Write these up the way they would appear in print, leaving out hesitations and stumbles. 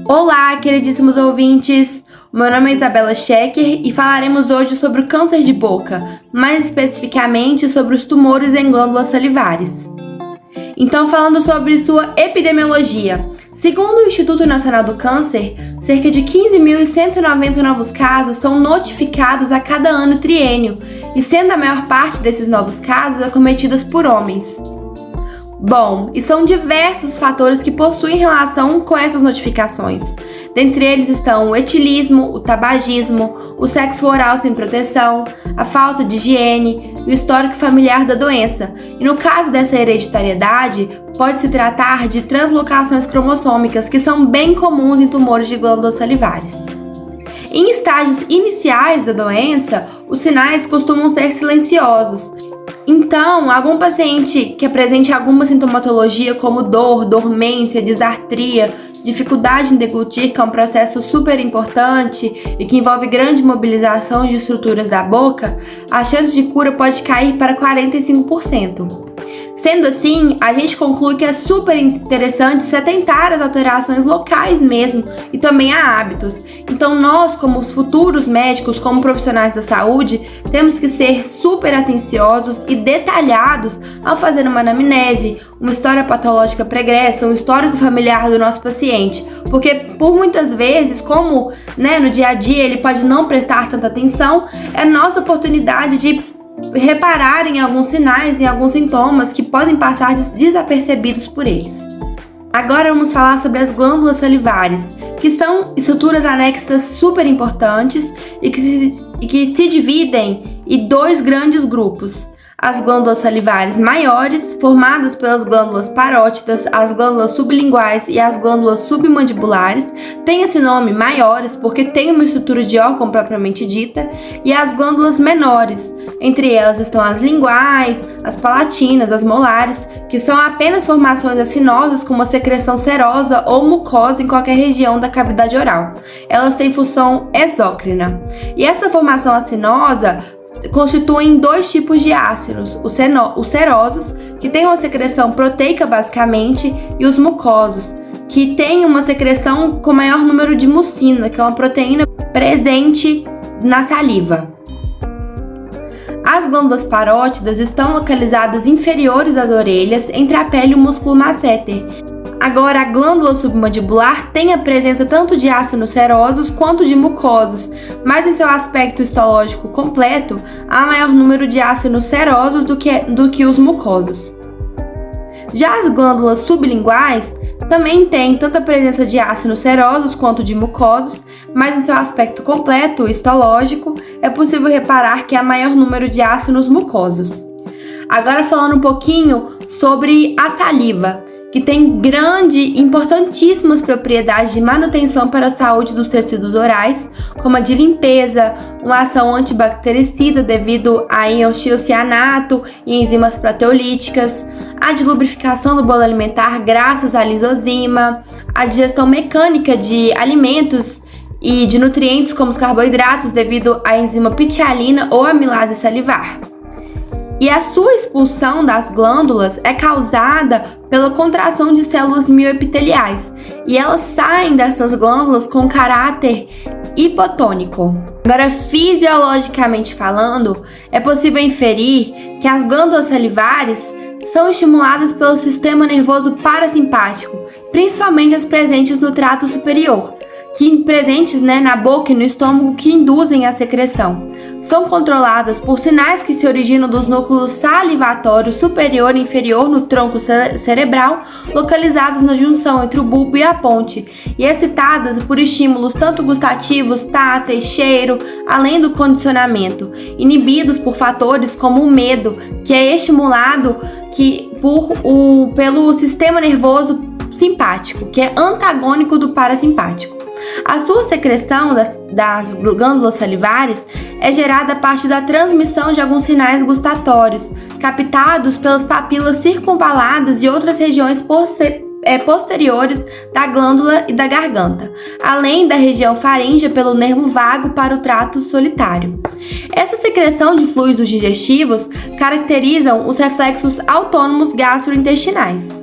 Olá, queridíssimos ouvintes! Meu nome é Isabela Schecker e falaremos hoje sobre o câncer de boca, mais especificamente sobre os tumores em glândulas salivares. Então, falando sobre sua epidemiologia. Segundo o Instituto Nacional do Câncer, cerca de 15.190 novos casos são notificados a cada ano triênio, e sendo a maior parte desses novos casos acometidas por homens. Bom, e são diversos fatores que possuem relação com essas notificações. Dentre eles estão o etilismo, o tabagismo, o sexo oral sem proteção, a falta de higiene e o histórico familiar da doença. E no caso dessa hereditariedade, pode-se tratar de translocações cromossômicas que são bem comuns em tumores de glândulas salivares. Em estágios iniciais da doença, os sinais costumam ser silenciosos. Então, algum paciente que apresente alguma sintomatologia como dor, dormência, disartria, dificuldade em deglutir, que é um processo super importante e que envolve grande mobilização de estruturas da boca, a chance de cura pode cair para 45%. Sendo assim, a gente conclui que é super interessante se atentar às alterações locais mesmo e também a hábitos. Então nós, como os futuros médicos, como profissionais da saúde, temos que ser super atenciosos e detalhados ao fazer uma anamnese, uma história patológica pregressa, um histórico familiar do nosso paciente. Porque por muitas vezes, como no dia a dia ele pode não prestar tanta atenção, é nossa oportunidade de reparar em alguns sinais, em alguns sintomas que podem passar desapercebidos por eles. Agora vamos falar sobre as glândulas salivares, que são estruturas anexas super importantes e que se dividem em dois grandes grupos. As glândulas salivares maiores, formadas pelas glândulas parótidas, as glândulas sublinguais e as glândulas submandibulares, têm esse nome maiores porque têm uma estrutura de órgão propriamente dita, e as glândulas menores. Entre elas estão as linguais, as palatinas, as molares, que são apenas formações acinosas com uma secreção serosa ou mucosa em qualquer região da cavidade oral. Elas têm função exócrina. E essa formação acinosa constituem dois tipos de ácidos, os serosos, que têm uma secreção proteica basicamente, e os mucosos, que têm uma secreção com maior número de mucina, que é uma proteína presente na saliva. As glândulas parótidas estão localizadas inferiores às orelhas, entre a pele e o músculo masseter. Agora, a glândula submandibular tem a presença tanto de ácidos serosos quanto de mucosos, mas em seu aspecto histológico completo, há maior número de ácidos serosos do que os mucosos. Já as glândulas sublinguais também têm tanto a presença de ácidos serosos quanto de mucosos, mas em seu aspecto completo histológico, é possível reparar que há maior número de ácidos mucosos. Agora falando um pouquinho sobre a saliva, que tem importantíssimas propriedades de manutenção para a saúde dos tecidos orais, como a de limpeza, uma ação antibactericida devido a ioxiocianato e enzimas proteolíticas, a de lubrificação do bolo alimentar graças à lisozima, a digestão mecânica de alimentos e de nutrientes como os carboidratos devido à enzima pitialina ou amilase salivar. E a sua expulsão das glândulas é causada pela contração de células mioepiteliais, e elas saem dessas glândulas com caráter hipotônico. Agora, fisiologicamente falando, é possível inferir que as glândulas salivares são estimuladas pelo sistema nervoso parasimpático, principalmente as presentes no trato superior, presentes na boca e no estômago, que induzem a secreção. São controladas por sinais que se originam dos núcleos salivatórios superior e inferior no tronco cerebral, localizados na junção entre o bulbo e a ponte, e excitadas por estímulos tanto gustativos, táteis, cheiro, além do condicionamento, inibidos por fatores como o medo, que é estimulado pelo sistema nervoso simpático, que é antagônico do parasimpático. A sua secreção das glândulas salivares é gerada a partir da transmissão de alguns sinais gustatórios, captados pelas papilas circunvaladas e outras regiões posteriores da glândula e da garganta, além da região faríngea pelo nervo vago para o trato solitário. Essa secreção de fluidos digestivos caracterizam os reflexos autônomos gastrointestinais.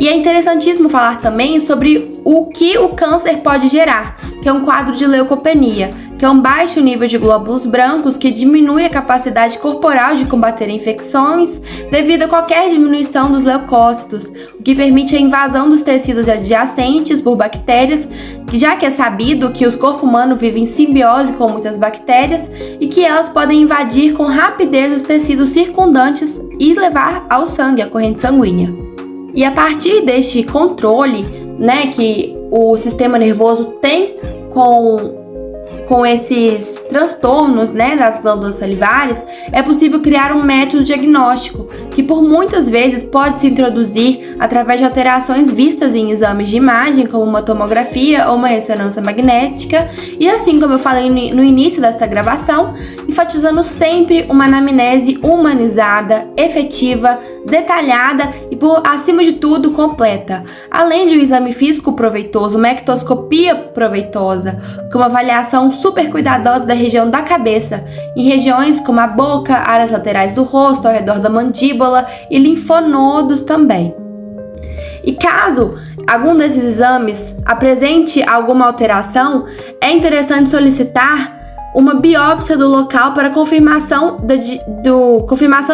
E é interessantíssimo falar também sobre o que o câncer pode gerar, que é um quadro de leucopenia, que é um baixo nível de glóbulos brancos que diminui a capacidade corporal de combater infecções devido a qualquer diminuição dos leucócitos, o que permite a invasão dos tecidos adjacentes por bactérias, já que é sabido que o corpo humano vive em simbiose com muitas bactérias e que elas podem invadir com rapidez os tecidos circundantes e levar ao sangue, à corrente sanguínea. E a partir deste controle, que o sistema nervoso tem com esses transtornos, das glândulas salivares, é possível criar um método diagnóstico que por muitas vezes pode se introduzir através de alterações vistas em exames de imagem, como uma tomografia ou uma ressonância magnética, e assim como eu falei no início desta gravação, enfatizando sempre uma anamnese humanizada, efetiva, detalhada e, acima de tudo, completa, além de um exame físico proveitoso, uma ectoscopia proveitosa, com uma avaliação super cuidadosa da região da cabeça, em regiões como a boca, áreas laterais do rosto, ao redor da mandíbula e linfonodos também. E caso algum desses exames apresente alguma alteração, é interessante solicitar uma biópsia do local para confirmação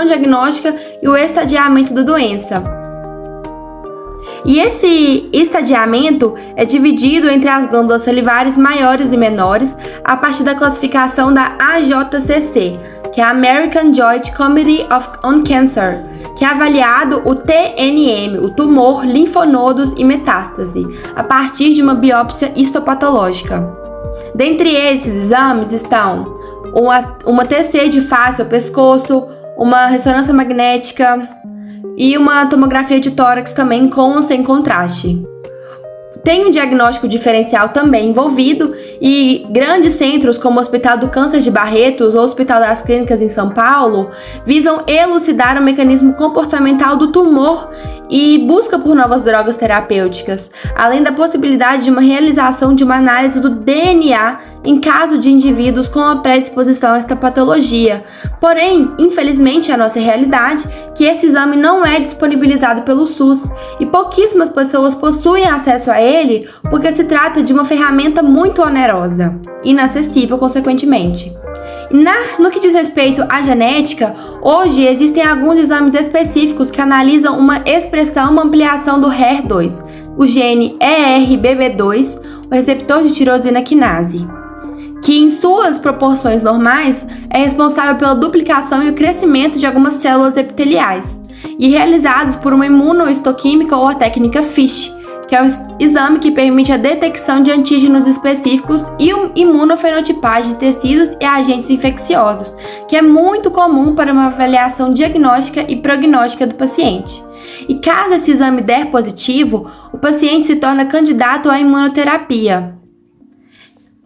diagnóstica e o estadiamento da doença. E esse estadiamento é dividido entre as glândulas salivares maiores e menores a partir da classificação da AJCC, que é a American Joint Committee on Cancer, que é avaliado o TNM, o tumor, linfonodos e metástase, a partir de uma biópsia histopatológica. Dentre esses exames estão uma TC de face ou pescoço, uma ressonância magnética e uma tomografia de tórax também com ou sem contraste. Tem um diagnóstico diferencial também envolvido e grandes centros como o Hospital do Câncer de Barretos ou o Hospital das Clínicas em São Paulo visam elucidar o mecanismo comportamental do tumor e busca por novas drogas terapêuticas, além da possibilidade de uma realização de uma análise do DNA em caso de indivíduos com a predisposição a esta patologia. Porém, infelizmente, é a nossa realidade que esse exame não é disponibilizado pelo SUS e pouquíssimas pessoas possuem acesso a ele porque se trata de uma ferramenta muito onerosa, inacessível consequentemente. No que diz respeito à genética, hoje existem alguns exames específicos que analisam uma expressão, uma ampliação do HER2, o gene ERBB2, o receptor de tirosina quinase, que em suas proporções normais é responsável pela duplicação e o crescimento de algumas células epiteliais, e realizados por uma imunohistoquímica ou a técnica FISH, que é o exame que permite a detecção de antígenos específicos e imunofenotipagem de tecidos e agentes infecciosos, que é muito comum para uma avaliação diagnóstica e prognóstica do paciente. E caso esse exame der positivo, o paciente se torna candidato à imunoterapia.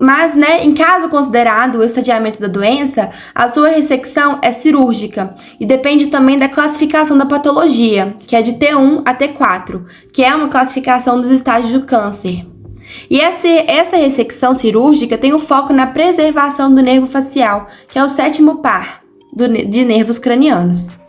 Mas, em caso considerado o estadiamento da doença, a sua ressecção é cirúrgica e depende também da classificação da patologia, que é de T1 a T4, que é uma classificação dos estágios do câncer. E essa ressecção cirúrgica tem o foco na preservação do nervo facial, que é o sétimo par de nervos cranianos.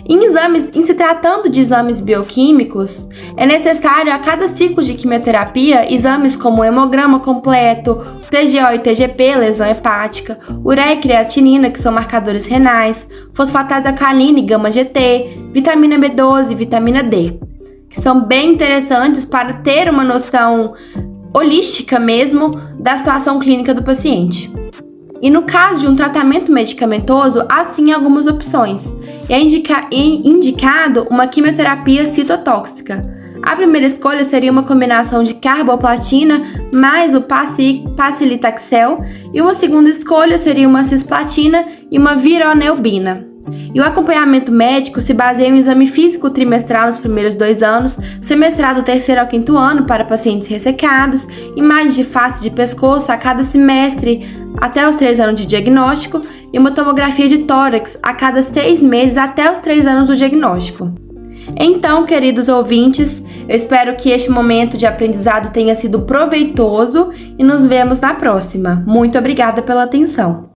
Em se tratando de exames bioquímicos, é necessário a cada ciclo de quimioterapia exames como o hemograma completo, TGO e TGP, lesão hepática, ureia e creatinina, que são marcadores renais, fosfatase alcalina e gama-GT, vitamina B12 e vitamina D, que são bem interessantes para ter uma noção holística mesmo da situação clínica do paciente. E no caso de um tratamento medicamentoso, há sim algumas opções. É indicado uma quimioterapia citotóxica. A primeira escolha seria uma combinação de carboplatina mais o paclitaxel, e uma segunda escolha seria uma cisplatina e uma vironeubina. E o acompanhamento médico se baseia em um exame físico trimestral nos primeiros 2 anos, semestral do 3º ao 5º ano para pacientes ressecados, imagens de face e de pescoço a cada semestre até os 3 anos de diagnóstico e uma tomografia de tórax a cada 6 meses até os 3 anos do diagnóstico. Então, queridos ouvintes, eu espero que este momento de aprendizado tenha sido proveitoso e nos vemos na próxima. Muito obrigada pela atenção.